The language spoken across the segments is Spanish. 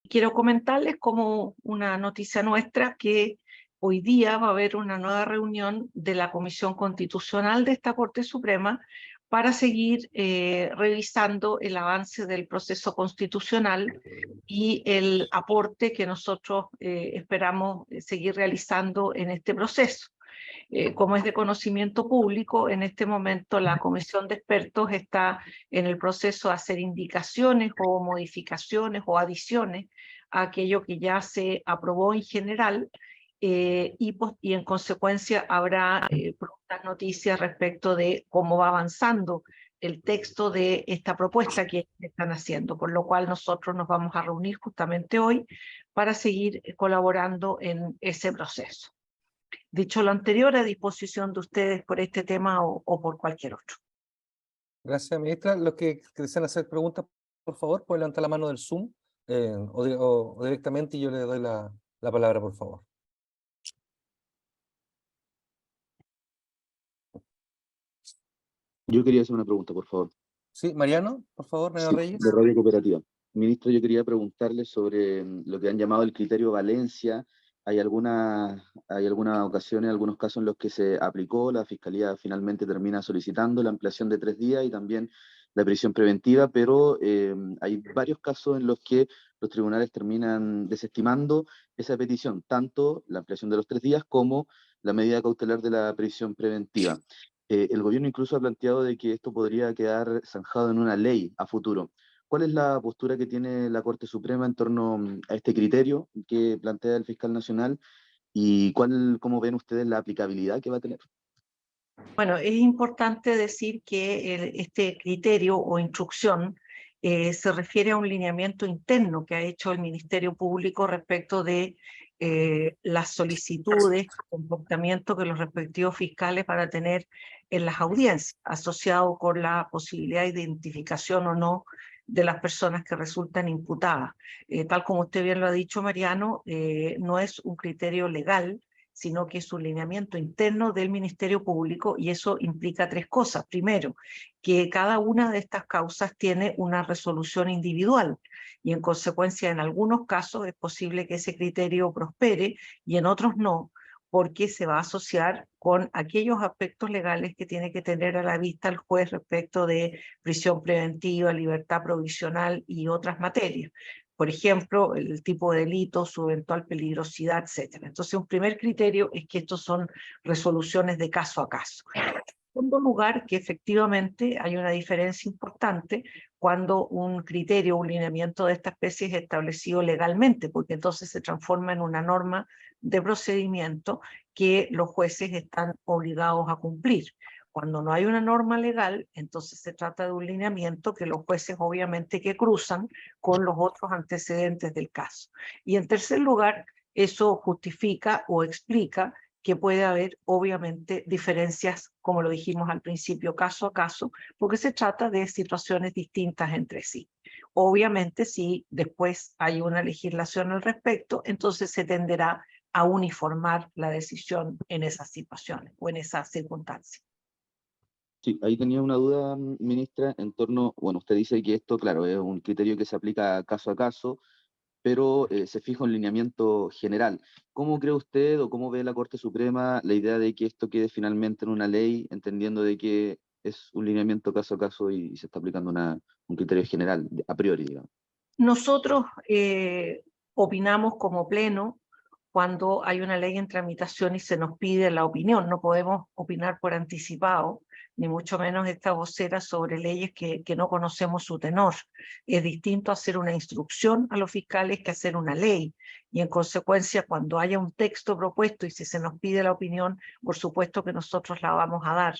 quiero comentarles como una noticia nuestra que hoy día va a haber una nueva reunión de la Comisión Constitucional de esta Corte Suprema para seguir revisando el avance del proceso constitucional y el aporte que nosotros esperamos seguir realizando en este proceso. Como es de conocimiento público, en este momento la comisión de expertos está en el proceso de hacer indicaciones o modificaciones o adiciones a aquello que ya se aprobó en general, y en consecuencia habrá prontas noticias respecto de cómo va avanzando el texto de esta propuesta que están haciendo, por lo cual nosotros nos vamos a reunir justamente hoy para seguir colaborando en ese proceso. Dicho lo anterior, a disposición de ustedes por este tema o por cualquier otro. Gracias, ministra. Los que desean hacer preguntas, por favor, pueden levantar la mano del Zoom o directamente y yo le doy la palabra, por favor. Yo quería hacer una pregunta, por favor. Sí, Mariano, por favor, Mariano Reyes. De Radio Cooperativa. Ministro, yo quería preguntarle sobre lo que han llamado el criterio Valencia. Hay algunas ocasiones, algunos casos en los que se aplicó, la Fiscalía finalmente termina solicitando la ampliación de 3 días y también la prisión preventiva, pero hay varios casos en los que los tribunales terminan desestimando esa petición, tanto la ampliación de los 3 días como la medida cautelar de la prisión preventiva. El gobierno incluso ha planteado de que esto podría quedar zanjado en una ley a futuro. ¿Cuál es la postura que tiene la Corte Suprema en torno a este criterio que plantea el fiscal nacional y cómo ven ustedes la aplicabilidad que va a tener? Bueno, es importante decir que este criterio o instrucción se refiere a un lineamiento interno que ha hecho el Ministerio Público respecto de las solicitudes, comportamiento que los respectivos fiscales van a tener en las audiencias, asociado con la posibilidad de identificación o no de las personas que resultan imputadas. Tal como usted bien lo ha dicho, Mariano, no es un criterio legal, sino que es un lineamiento interno del Ministerio Público, y eso implica 3 cosas. Primero, que cada una de estas causas tiene una resolución individual, y en consecuencia en algunos casos es posible que ese criterio prospere y en otros no, porque se va a asociar con aquellos aspectos legales que tiene que tener a la vista el juez respecto de prisión preventiva, libertad provisional y otras materias. Por ejemplo, el tipo de delito, su eventual peligrosidad, etc. Entonces, un primer criterio es que estos son resoluciones de caso a caso. En segundo lugar, que efectivamente hay una diferencia importante cuando un criterio, un lineamiento de esta especie es establecido legalmente, porque entonces se transforma en una norma de procedimiento que los jueces están obligados a cumplir. Cuando no hay una norma legal, entonces se trata de un lineamiento que los jueces obviamente que cruzan con los otros antecedentes del caso. Y en tercer lugar, eso justifica o explica que puede haber obviamente diferencias, como lo dijimos al principio, caso a caso, porque se trata de situaciones distintas entre sí. Obviamente, si después hay una legislación al respecto, entonces se tenderá a uniformar la decisión en esas situaciones o en esas circunstancias. Sí, ahí tenía una duda, ministra, en torno, bueno, usted dice que esto, claro, es un criterio que se aplica caso a caso, pero se fija un lineamiento general. ¿Cómo cree usted o cómo ve la Corte Suprema la idea de que esto quede finalmente en una ley, entendiendo de que es un lineamiento caso a caso y se está aplicando un criterio general, a priori, digamos? Nosotros opinamos como pleno cuando hay una ley en tramitación y se nos pide la opinión. No podemos opinar por anticipado, ni mucho menos esta vocera sobre leyes que no conocemos su tenor. Es distinto hacer una instrucción a los fiscales que hacer una ley. Y en consecuencia, cuando haya un texto propuesto y si se nos pide la opinión, por supuesto que nosotros la vamos a dar.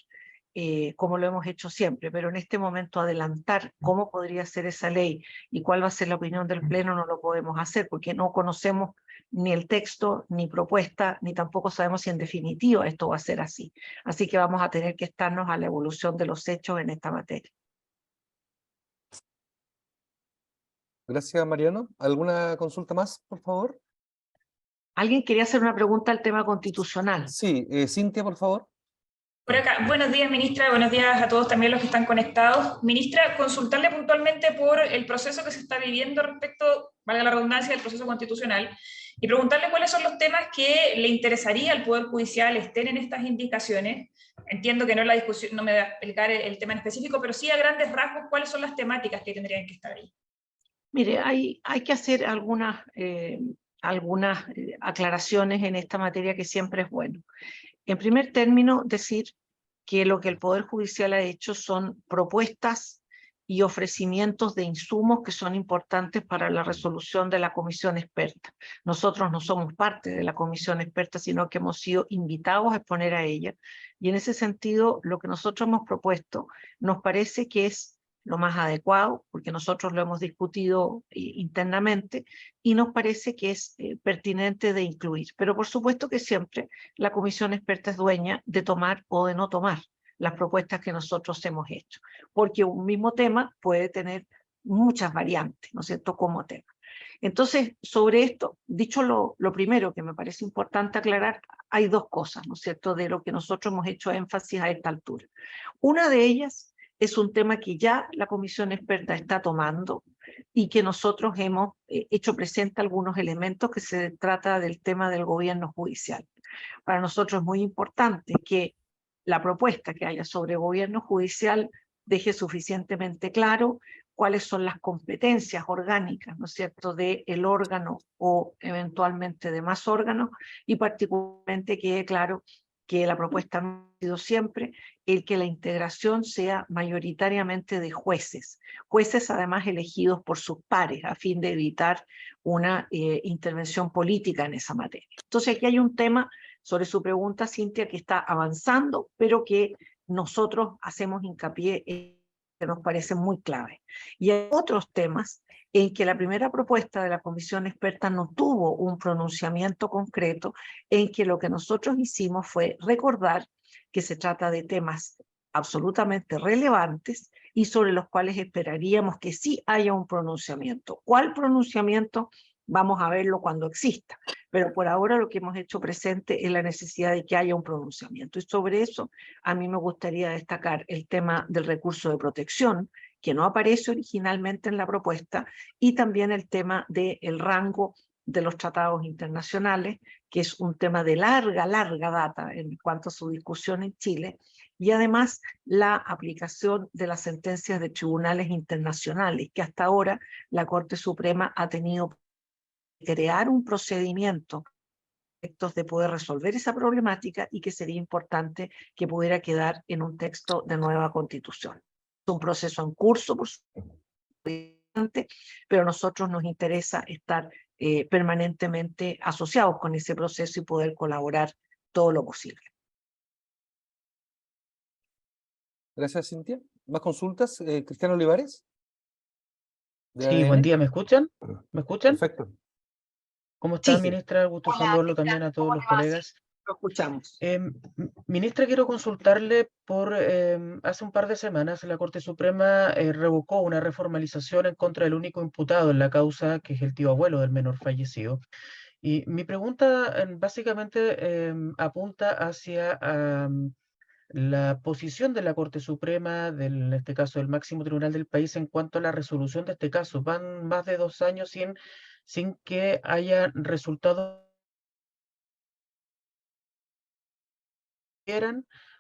Como lo hemos hecho siempre, pero en este momento adelantar cómo podría ser esa ley y cuál va a ser la opinión del Pleno no lo podemos hacer porque no conocemos ni el texto, ni propuesta, ni tampoco sabemos si en definitiva esto va a ser así. Así que vamos a tener que estarnos a la evolución de los hechos en esta materia. Gracias, Mariano. ¿Alguna consulta más, por favor? ¿Alguien quería hacer una pregunta al tema constitucional? Sí, Cintia, por favor. Por acá. Buenos días, ministra. Buenos días a todos también los que están conectados. Ministra, consultarle puntualmente por el proceso que se está viviendo respecto valga la redundancia, del proceso constitucional, y preguntarle cuáles son los temas que le interesaría al Poder Judicial estén en estas indicaciones. Entiendo que no, la discusión, no me va a explicar el tema en específico, pero sí a grandes rasgos cuáles son las temáticas que tendrían que estar ahí. Mire, hay que hacer algunas aclaraciones en esta materia que siempre es bueno. En primer término, decir que lo que el Poder Judicial ha hecho son propuestas y ofrecimientos de insumos que son importantes para la resolución de la comisión experta. Nosotros no somos parte de la comisión experta, sino que hemos sido invitados a exponer a ella. Y en ese sentido, lo que nosotros hemos propuesto nos parece que es lo más adecuado, porque nosotros lo hemos discutido internamente, y nos parece que es pertinente de incluir. Pero por supuesto que siempre la comisión experta es dueña de tomar o de no tomar las propuestas que nosotros hemos hecho, porque un mismo tema puede tener muchas variantes, ¿no es cierto?, como tema. Entonces, sobre esto, dicho lo primero que me parece importante aclarar, hay dos cosas, ¿no es cierto?, de lo que nosotros hemos hecho énfasis a esta altura. Una de ellas es un tema que ya la comisión experta está tomando y que nosotros hemos hecho presente algunos elementos, que se trata del tema del gobierno judicial. Para nosotros es muy importante que la propuesta que haya sobre gobierno judicial deje suficientemente claro cuáles son las competencias orgánicas, ¿no es cierto?, del órgano o eventualmente de más órganos, y particularmente quede claro que la propuesta no ha sido siempre el que la integración sea mayoritariamente de jueces además elegidos por sus pares, a fin de evitar una intervención política en esa materia. Entonces aquí hay un tema sobre su pregunta, Cintia, que está avanzando, pero que nosotros hacemos hincapié en que nos parece muy clave. Y hay otros temas en que la primera propuesta de la comisión experta no tuvo un pronunciamiento concreto, en que lo que nosotros hicimos fue recordar que se trata de temas absolutamente relevantes y sobre los cuales esperaríamos que sí haya un pronunciamiento. ¿Cuál pronunciamiento? Vamos a verlo cuando exista, pero por ahora lo que hemos hecho presente es la necesidad de que haya un pronunciamiento. Y sobre eso a mí me gustaría destacar el tema del recurso de protección, que no aparece originalmente en la propuesta, y también el tema del rango de los tratados internacionales, que es un tema de larga data en cuanto a su discusión en Chile, y además la aplicación de las sentencias de tribunales internacionales, que hasta ahora la Corte Suprema ha tenido que crear un procedimiento de poder resolver esa problemática, y que sería importante que pudiera quedar en un texto de nueva constitución. Es un proceso en curso, por supuesto, pero a nosotros nos interesa estar permanentemente asociados con ese proceso y poder colaborar todo lo posible. Gracias, Cintia. ¿Más consultas? Cristiano Olivares. Sí, buen día, ¿me escuchan? ¿Me escuchan? Perfecto. ¿Cómo está, Sí. ministra? Gusto saludarlo también a todos los colegas. Lo escuchamos. Ministra, quiero consultarle por, hace un par de semanas la Corte Suprema revocó una reformalización en contra del único imputado en la causa, que es el tío abuelo del menor fallecido. Y mi pregunta básicamente apunta hacia la posición de la Corte Suprema, en este caso del máximo tribunal del país, en cuanto a la resolución de este caso. Van más de 2 años sin que haya resultado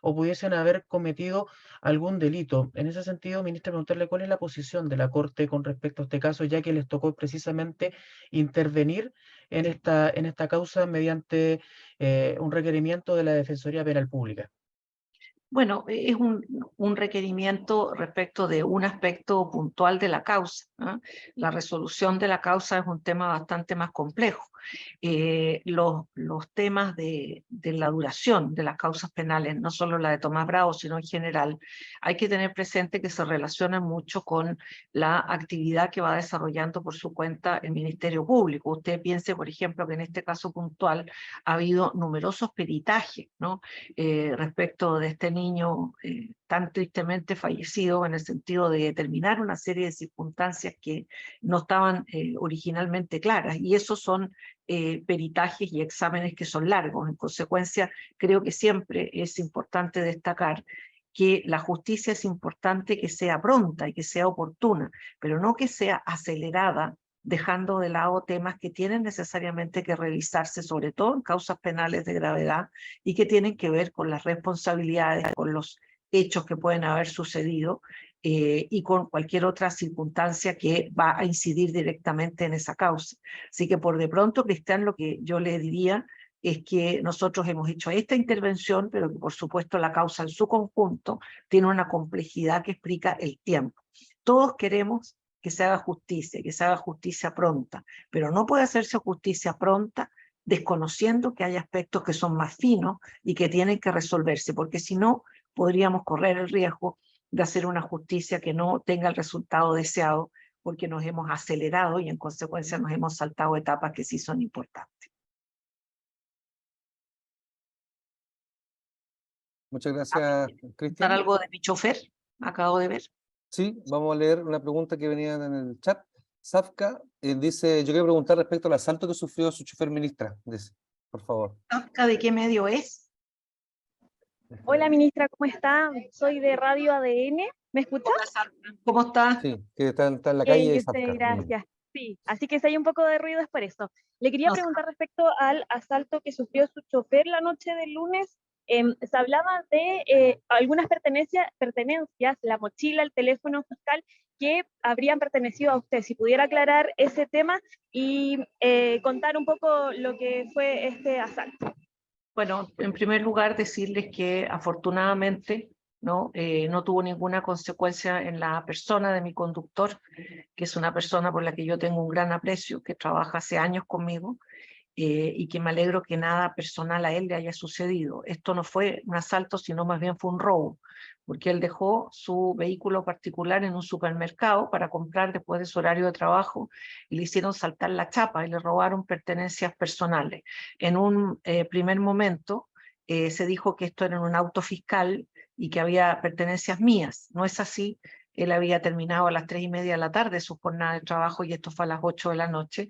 o pudiesen haber cometido algún delito. En ese sentido, ministra, preguntarle cuál es la posición de la Corte con respecto a este caso, ya que les tocó precisamente intervenir en esta causa mediante un requerimiento de la Defensoría Penal Pública. Bueno, es un requerimiento respecto de un aspecto puntual de la causa, ¿no? La resolución de la causa es un tema bastante más complejo. Los temas de la duración de las causas penales, no solo la de Tomás Bravo, sino en general, hay que tener presente que se relacionan mucho con la actividad que va desarrollando por su cuenta el Ministerio Público. Usted piense, por ejemplo, que en este caso puntual ha habido numerosos peritajes, ¿no? Respecto de este niño tan tristemente fallecido, en el sentido de determinar una serie de circunstancias que no estaban originalmente claras, y esos son peritajes y exámenes que son largos. En consecuencia, creo que siempre es importante destacar que la justicia es importante que sea pronta y que sea oportuna, pero no que sea acelerada dejando de lado temas que tienen necesariamente que revisarse, sobre todo en causas penales de gravedad, y que tienen que ver con las responsabilidades, con los hechos que pueden haber sucedido, y con cualquier otra circunstancia que va a incidir directamente en esa causa. Así que por de pronto, Cristian, lo que yo le diría es que nosotros hemos hecho esta intervención, pero que por supuesto la causa en su conjunto tiene una complejidad que explica el tiempo. Todos queremos que se haga justicia pronta, pero no puede hacerse justicia pronta desconociendo que hay aspectos que son más finos y que tienen que resolverse, porque si no, podríamos correr el riesgo de hacer una justicia que no tenga el resultado deseado, porque nos hemos acelerado y en consecuencia nos hemos saltado etapas que sí son importantes. Muchas gracias, Cristian. ¿Algo de mi chofer? Acabo de ver. Sí, vamos a leer una pregunta que venía en el chat. Safka dice, yo quiero preguntar respecto al asalto que sufrió su chofer, ministra. Dice, por favor. ¿Safka de qué medio es? Hola, ministra, ¿cómo está? Soy de Radio ADN. ¿Me escucha? ¿Cómo está? Sí, que está en la calle. Safka. Gracias. Sí, así que si hay un poco de ruido es por eso. Le quería No, preguntar respecto al asalto que sufrió su chofer la noche del lunes. Se hablaba de algunas pertenencias, la mochila, el teléfono fiscal, que habrían pertenecido a usted. Si pudiera aclarar ese tema y contar un poco lo que fue este asalto. Bueno, en primer lugar decirles que afortunadamente no tuvo ninguna consecuencia en la persona de mi conductor, que es una persona por la que yo tengo un gran aprecio, que trabaja hace años conmigo, y que me alegro que nada personal a él le haya sucedido. Esto no fue un asalto, sino más bien fue un robo, porque él dejó su vehículo particular en un supermercado para comprar después de su horario de trabajo, y le hicieron saltar la chapa y le robaron pertenencias personales. En un primer momento se dijo que esto era un auto fiscal y que había pertenencias mías. No es así. Él había terminado a las 3:30 de la tarde su jornada de trabajo y esto fue a las 8 de la noche,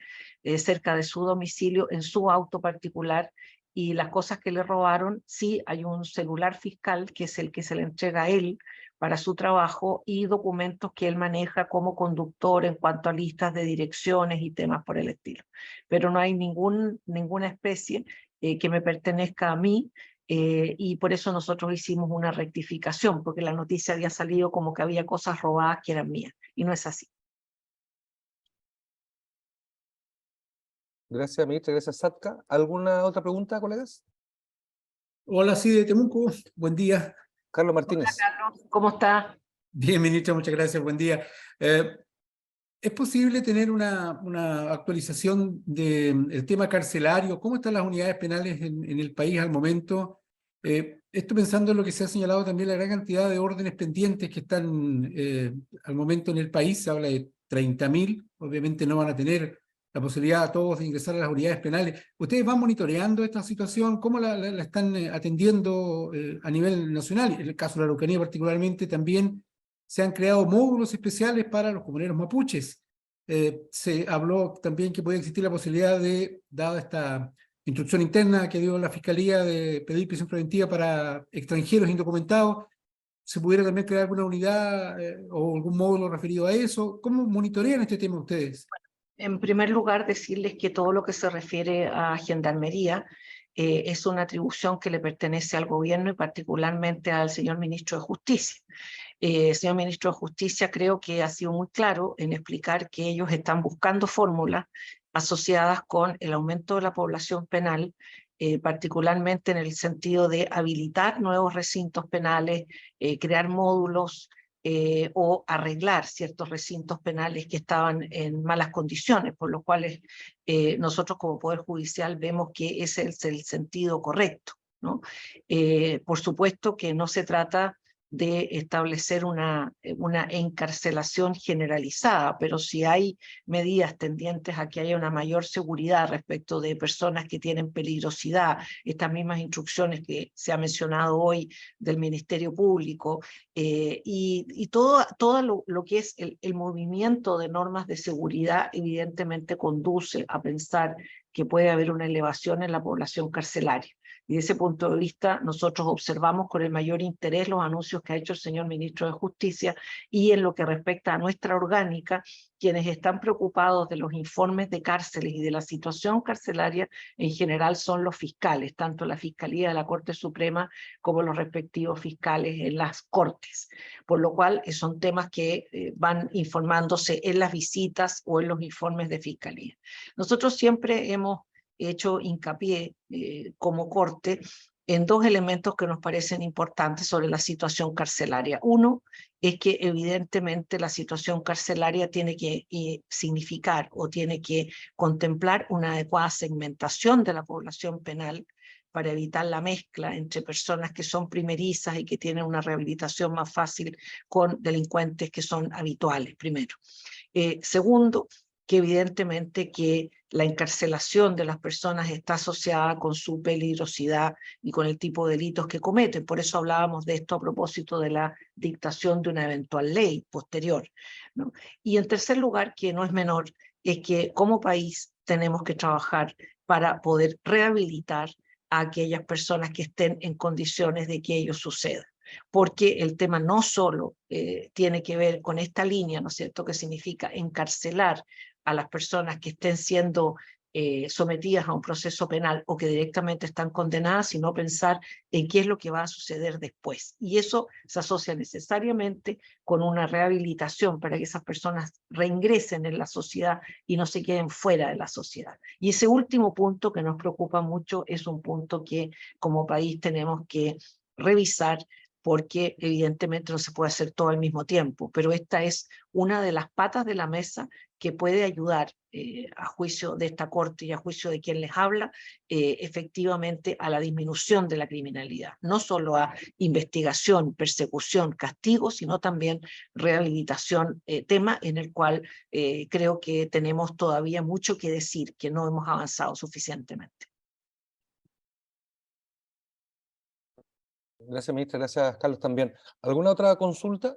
cerca de su domicilio, en su auto particular, y las cosas que le robaron, sí hay un celular fiscal que es el que se le entrega a él para su trabajo y documentos que él maneja como conductor en cuanto a listas de direcciones y temas por el estilo. Pero no hay ninguna especie que me pertenezca a mí. Y por eso nosotros hicimos una rectificación, porque la noticia había salido como que había cosas robadas que eran mías, y no es así. Gracias, ministra. Gracias, Safka. ¿Alguna otra pregunta, colegas? Hola, sí, de Temuco. Buen día. Carlos Martínez. Hola, Carlos. ¿Cómo está? Bien, ministra, muchas gracias. Buen día. ¿Es posible tener una actualización del tema carcelario? ¿Cómo están las unidades penales en el país al momento? Esto pensando en lo que se ha señalado también, la gran cantidad de órdenes pendientes que están al momento en el país. Se habla de 30.000. Obviamente no van a tener la posibilidad a todos de ingresar a las unidades penales. ¿Ustedes van monitoreando esta situación? ¿Cómo la están atendiendo a nivel nacional? En el caso de la Araucanía particularmente también se han creado módulos especiales para los comuneros mapuches. Se habló también que podía existir la posibilidad de, dada esta instrucción interna que dio la Fiscalía de pedir prisión preventiva para extranjeros indocumentados, se pudiera también crear alguna unidad o algún módulo referido a eso. ¿Cómo monitorean este tema ustedes? En primer lugar, decirles que todo lo que se refiere a Gendarmería es una atribución que le pertenece al gobierno y particularmente al señor ministro de Justicia. Señor ministro de Justicia, creo que ha sido muy claro en explicar que ellos están buscando fórmulas asociadas con el aumento de la población penal, particularmente en el sentido de habilitar nuevos recintos penales, crear módulos, o arreglar ciertos recintos penales que estaban en malas condiciones, por lo cual nosotros como Poder Judicial vemos que ese es el sentido correcto, ¿no? Por supuesto que no se trata de establecer una encarcelación generalizada, pero si hay medidas tendientes a que haya una mayor seguridad respecto de personas que tienen peligrosidad, estas mismas instrucciones que se ha mencionado hoy del Ministerio Público, y todo lo que es el movimiento de normas de seguridad evidentemente conduce a pensar que puede haber una elevación en la población carcelaria. Y desde ese punto de vista, nosotros observamos con el mayor interés los anuncios que ha hecho el señor ministro de Justicia, y en lo que respecta a nuestra orgánica, quienes están preocupados de los informes de cárceles y de la situación carcelaria en general son los fiscales, tanto la Fiscalía de la Corte Suprema como los respectivos fiscales en las Cortes, por lo cual son temas que van informándose en las visitas o en los informes de Fiscalía. Nosotros siempre hemos hecho hincapié como Corte en dos elementos que nos parecen importantes sobre la situación carcelaria. Uno es que evidentemente la situación carcelaria tiene que significar o tiene que contemplar una adecuada segmentación de la población penal para evitar la mezcla entre personas que son primerizas y que tienen una rehabilitación más fácil con delincuentes que son habituales, primero. Segundo, que evidentemente que la encarcelación de las personas está asociada con su peligrosidad y con el tipo de delitos que cometen. Por eso hablábamos de esto a propósito de la dictación de una eventual ley posterior, ¿no? Y en tercer lugar, que no es menor, es que como país tenemos que trabajar para poder rehabilitar a aquellas personas que estén en condiciones de que ello suceda. Porque el tema no solo tiene que ver con esta línea, ¿no es cierto?, que significa encarcelar a las personas que estén siendo sometidas a un proceso penal o que directamente están condenadas, sino pensar en qué es lo que va a suceder después. Y eso se asocia necesariamente con una rehabilitación para que esas personas reingresen en la sociedad y no se queden fuera de la sociedad. Y ese último punto que nos preocupa mucho es un punto que como país tenemos que revisar, porque evidentemente no se puede hacer todo al mismo tiempo, pero esta es una de las patas de la mesa que puede ayudar a juicio de esta Corte y a juicio de quien les habla, efectivamente a la disminución de la criminalidad, no solo a investigación, persecución, castigo, sino también rehabilitación, tema en el cual creo que tenemos todavía mucho que decir, que no hemos avanzado suficientemente. Gracias, ministra. Gracias, Carlos, también. ¿Alguna otra consulta,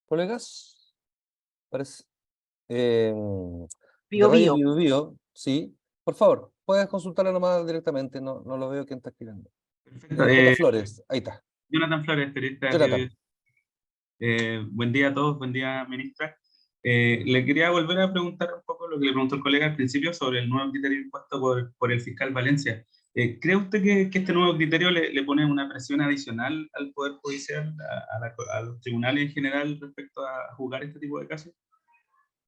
colegas? Parece. De Bio, Radio bio. Bio, sí. Por favor, puedes consultarla nomás directamente. No lo veo quién está escribiendo. Perfecto. Jonathan Flores, ahí está. Jonathan Flores, periodista de Jonathan. Buen día a todos, buen día, ministra. Le quería volver a preguntar un poco lo que le preguntó el colega al principio sobre el nuevo criterio impuesto por el fiscal Valencia. ¿Cree usted que este nuevo criterio le pone una presión adicional al Poder Judicial, a los tribunales en general respecto a juzgar este tipo de casos?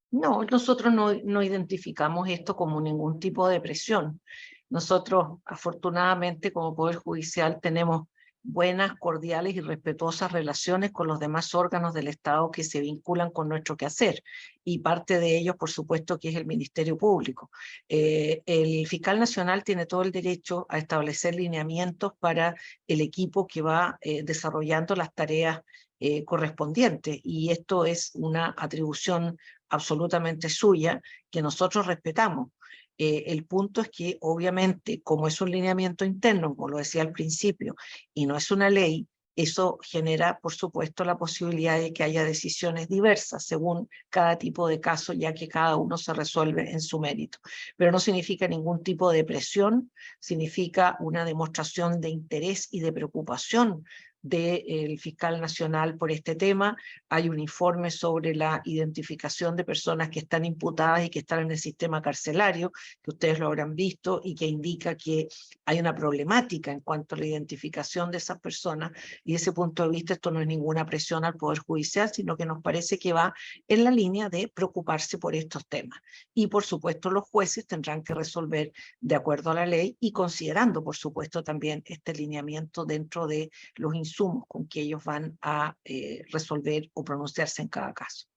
No, nosotros no identificamos esto como ningún tipo de presión. Nosotros, afortunadamente, como Poder Judicial, tenemos buenas, cordiales y respetuosas relaciones con los demás órganos del Estado que se vinculan con nuestro quehacer. Y parte de ellos, por supuesto, que es el Ministerio Público. El fiscal nacional tiene todo el derecho a establecer lineamientos para el equipo que va desarrollando las tareas correspondientes. Y esto es una atribución absolutamente suya que nosotros respetamos. El punto es que obviamente como es un lineamiento interno, como lo decía al principio, y no es una ley, eso genera por supuesto la posibilidad de que haya decisiones diversas según cada tipo de caso, ya que cada uno se resuelve en su mérito. Pero no significa ningún tipo de presión, significa una demostración de interés y de preocupación del fiscal nacional por este tema. Hay un informe sobre la identificación de personas que están imputadas y que están en el sistema carcelario, que ustedes lo habrán visto, y que indica que hay una problemática en cuanto a la identificación de esas personas, y desde ese punto de vista esto no es ninguna presión al Poder Judicial, sino que nos parece que va en la línea de preocuparse por estos temas. Y por supuesto los jueces tendrán que resolver de acuerdo a la ley y considerando por supuesto también este lineamiento dentro de los insumos con que ellos van a resolver o pronunciarse en cada caso.